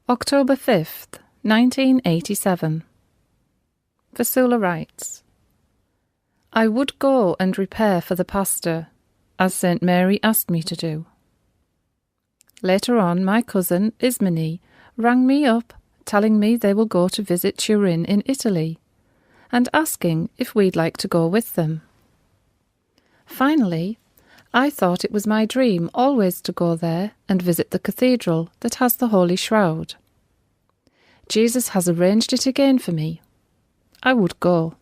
October 5th, 1987. Vassula writes, I would go and repair for the pastor, as St. Mary asked me to do. Later on, my cousin, Ismini, rang me up, telling me they will go to visit Turin in Italy, and asking if we'd like to go with them. Finally, I thought it was my dream always to go there and visit the cathedral that has the Holy Shroud. Jesus has arranged it again for me. I would go.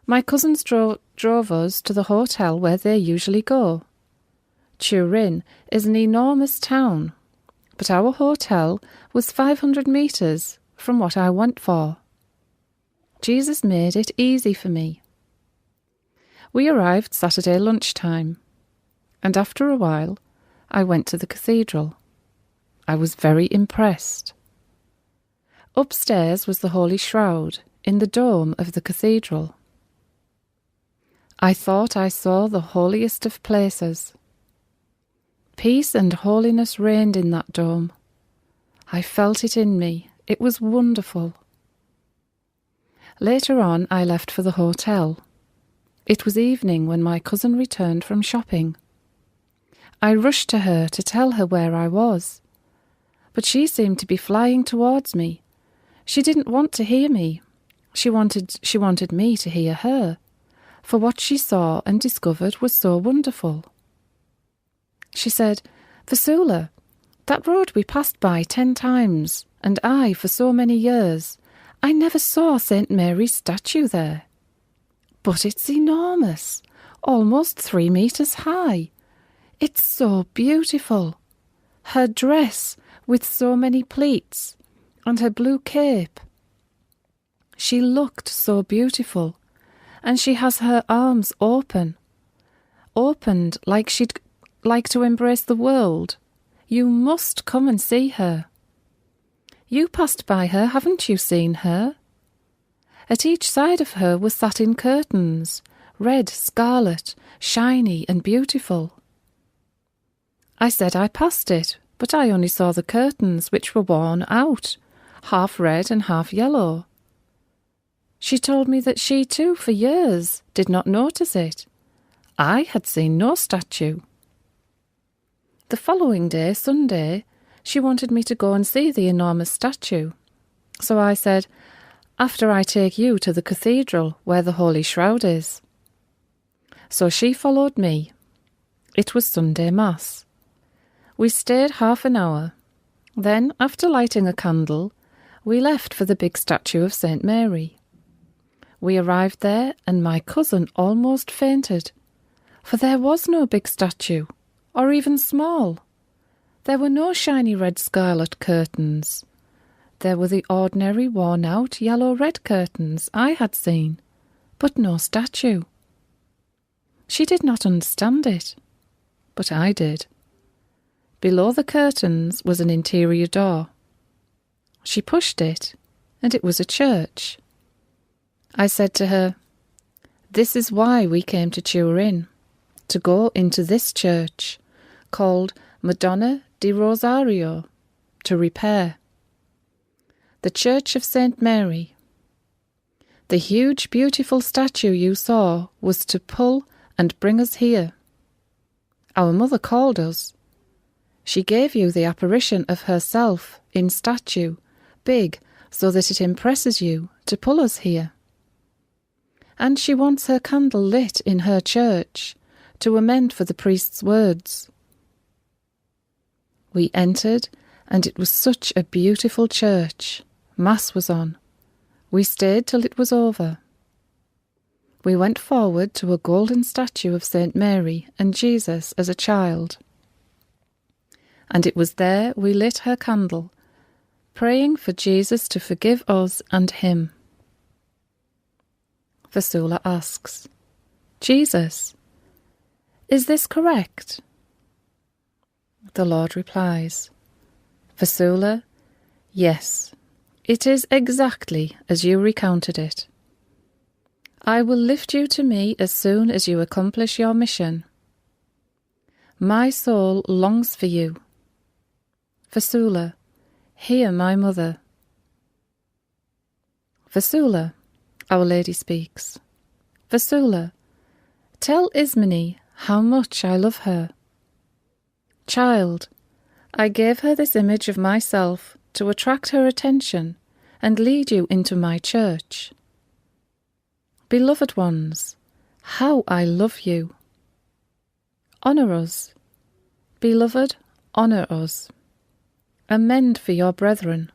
My cousins drove us to the hotel where they usually go. Turin is an enormous town, but our hotel was 500 metres from what I went for. Jesus made it easy for me. We arrived Saturday lunchtime, and after a while I went to the cathedral. I was very impressed. Upstairs was the Holy Shroud in the dome of the cathedral. I thought I saw the holiest of places. Peace and holiness reigned in that dome. I felt it in me. It was wonderful. Later on, I left for the hotel. It was evening when my cousin returned from shopping. I rushed to her to tell her where I was, but she seemed to be flying towards me. She didn't want to hear me. She wanted me to hear her, for what she saw and discovered was so wonderful. She said, Vassula, that road we passed by 10 times, and I, for so many years, I never saw St. Mary's statue there. But it's enormous, almost 3 metres high. It's so beautiful. Her dress with so many pleats, and her blue cape. She looked so beautiful, and she has her arms opened like she'd like to embrace the world. You must come and see her. You passed by her, haven't you seen her? At each side of her were satin curtains, red, scarlet, shiny and beautiful. I said I passed it, but I only saw the curtains, which were worn out, half red and half yellow. She told me that she too, for years, did not notice it. I had seen no statue. The following day, Sunday, she wanted me to go and see the enormous statue. So I said, after I take you to the cathedral where the Holy Shroud is. So she followed me. It was Sunday Mass. We stayed half an hour. Then, after lighting a candle, we left for the big statue of St. Mary. We arrived there and my cousin almost fainted, for there was no big statue, or even small. There were no shiny red scarlet curtains. There were the ordinary worn-out yellow-red curtains I had seen, but no statue. She did not understand it, but I did. Below the curtains was an interior door. She pushed it, and it was a church. I said to her, this is why we came to Turin, to go into this church, called Madonna di Rosario, to repair. The Church of St. Mary. The huge, beautiful statue you saw was to pull and bring us here. Our mother called us. She gave you the apparition of herself in statue, big, so that it impresses you to pull us here. And she wants her candle lit in her church, to amend for the priest's words. We entered, and it was such a beautiful church. Mass was on. We stayed till it was over. We went forward to a golden statue of St. Mary and Jesus as a child. And it was there we lit her candle, praying for Jesus to forgive us and him. Vassula asks, Jesus, is this correct? The Lord replies, Vassula, yes, it is exactly as you recounted it. I will lift you to me as soon as you accomplish your mission. My soul longs for you. Vassula, Hear my mother. Vassula, Our Lady speaks. Vassula, tell Ismene how much I love her. Child, I gave her this image of myself to attract her attention and lead you into my church. Beloved ones, how I love you. Honour us. Beloved, honour us. Amend for your brethren.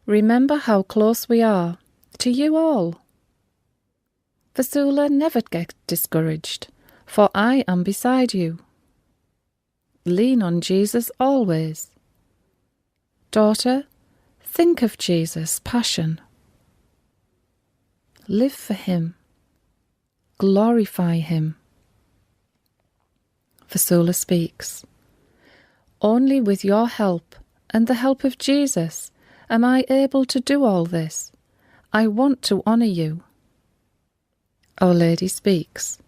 Remember how close we are to you all. Vassula, never get discouraged, for I am beside you. Lean on Jesus always. Daughter, think of Jesus' passion. Live for him. Glorify him. Vassula speaks. Only with your help and the help of Jesus am I able to do all this. I want to honour you. Our Lady speaks.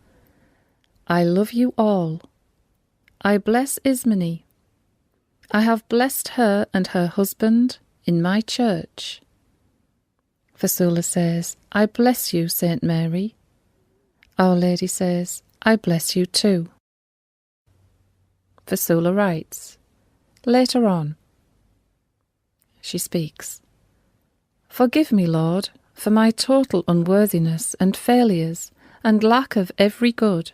I love you all. I bless Ismene. I have blessed her and her husband in my church. Vassula says, I bless you, Saint Mary. Our Lady says, I bless you too. Vassula writes. Later on. She speaks. Forgive me, Lord, for my total unworthiness and failures and lack of every good,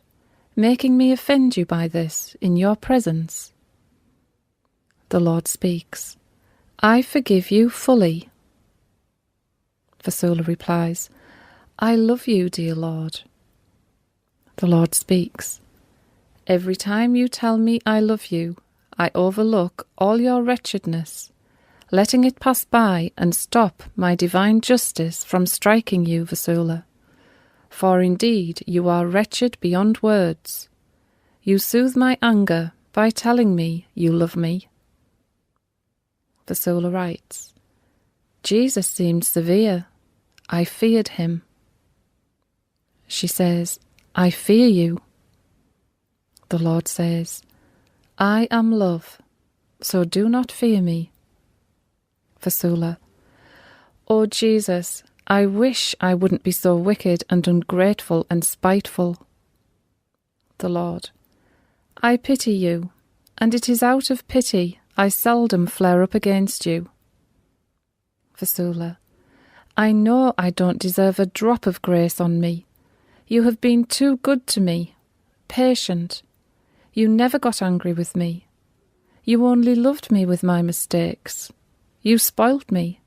making me offend you by this in your presence. The Lord speaks. I forgive you fully. Vassula replies, I love you, dear Lord. The Lord speaks. Every time you tell me I love you, I overlook all your wretchedness, letting it pass by and stop my divine justice from striking you, Vassula. For indeed you are wretched beyond words. You soothe my anger by telling me you love me. Vassula writes, Jesus seemed severe. I feared him. She says, I fear you. The Lord says, I am love, so do not fear me. Vassula, O Jesus, I wish I wouldn't be so wicked and ungrateful and spiteful. The Lord, I pity you, and it is out of pity I seldom flare up against you. Vassula, I know I don't deserve a drop of grace on me. You have been too good to me, patient. You never got angry with me. You only loved me with my mistakes. You spoilt me.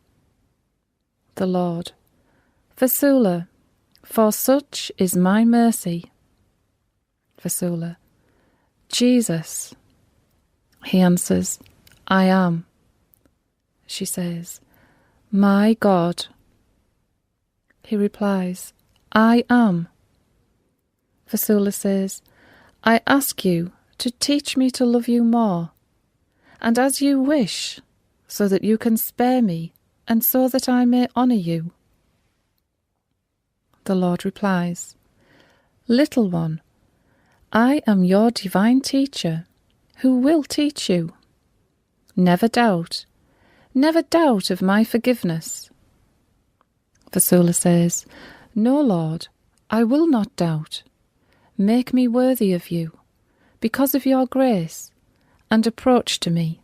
The Lord, Vassula, for such is my mercy. Vassula, Jesus. He answers, I am. She says, my God. He replies, I am. Vassula says, I ask you to teach me to love you more, and as you wish, so that you can spare me, and so that I may honour you. The Lord replies, Little one, I am your divine teacher, who will teach you. Never doubt of my forgiveness. Vassula says, No, Lord, I will not doubt. Make me worthy of you, because of your grace, and approach to me.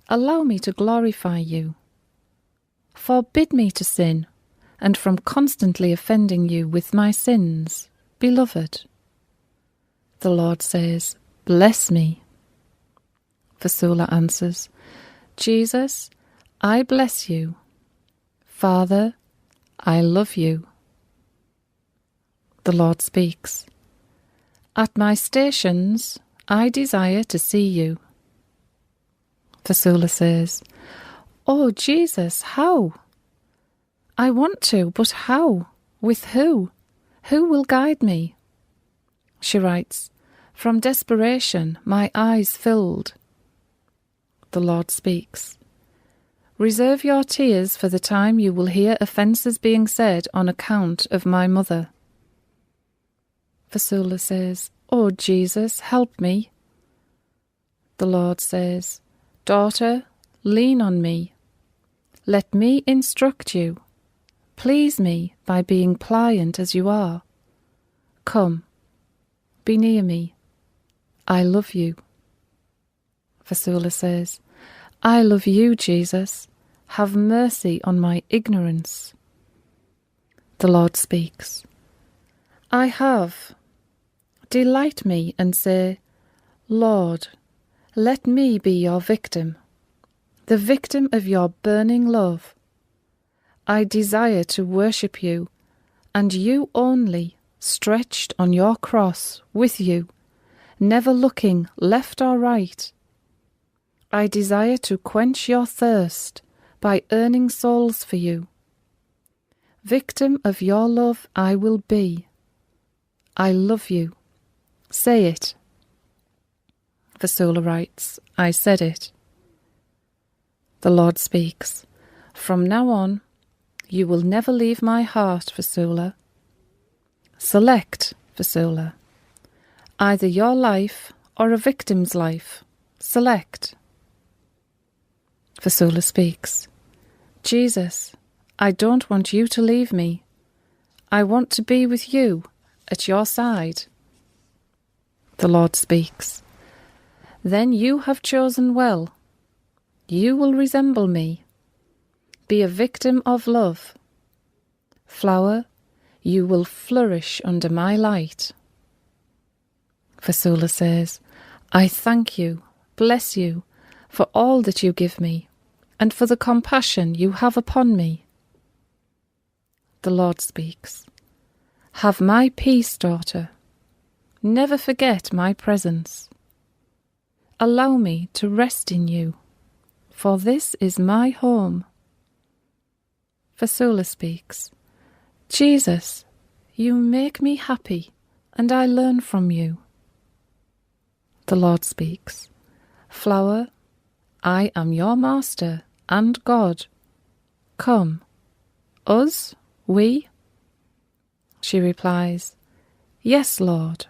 Allow me to glorify you. Forbid me to sin, and from constantly offending you with my sins, beloved. The Lord says, Bless me. Vassula answers, Jesus, I bless you. Father, I love you. The Lord speaks, At my stations I desire to see you. Vassula says, Oh, Jesus, how? I want to, but how? With who? Who will guide me? She writes, From desperation my eyes filled. The Lord speaks, Reserve your tears for the time you will hear offences being said on account of my mother. Vassula says, Oh, Jesus, help me. The Lord says, Daughter, lean on me. Let me instruct you. Please me by being pliant as you are. Come, be near me. I love you. Vassula says, I love you, Jesus. Have mercy on my ignorance. The Lord speaks. I have. Delight me and say, Lord, let me be your victim, the victim of your burning love. I desire to worship you, and you only, stretched on your cross with you, never looking left or right. I desire to quench your thirst by earning souls for you. Victim of your love I will be. I love you. Say it. Vassula writes, I said it. The Lord speaks. From now on, you will never leave my heart, Vassula. Select, Vassula. Either your life or a victim's life. Select. Vassula speaks. Jesus, I don't want you to leave me. I want to be with you, at your side. The Lord speaks. Then you have chosen well. You will resemble me. Be a victim of love. Flower, you will flourish under my light. Vassula says, I thank you, bless you, for all that you give me, and for the compassion you have upon me. The Lord speaks. Have my peace, daughter. Never forget my presence. Allow me to rest in you, for this is my home. Vassula speaks. Jesus, you make me happy, and I learn from you. The Lord speaks. Flower, I am your master and God. Come. Us? We? She replies, Yes, Lord.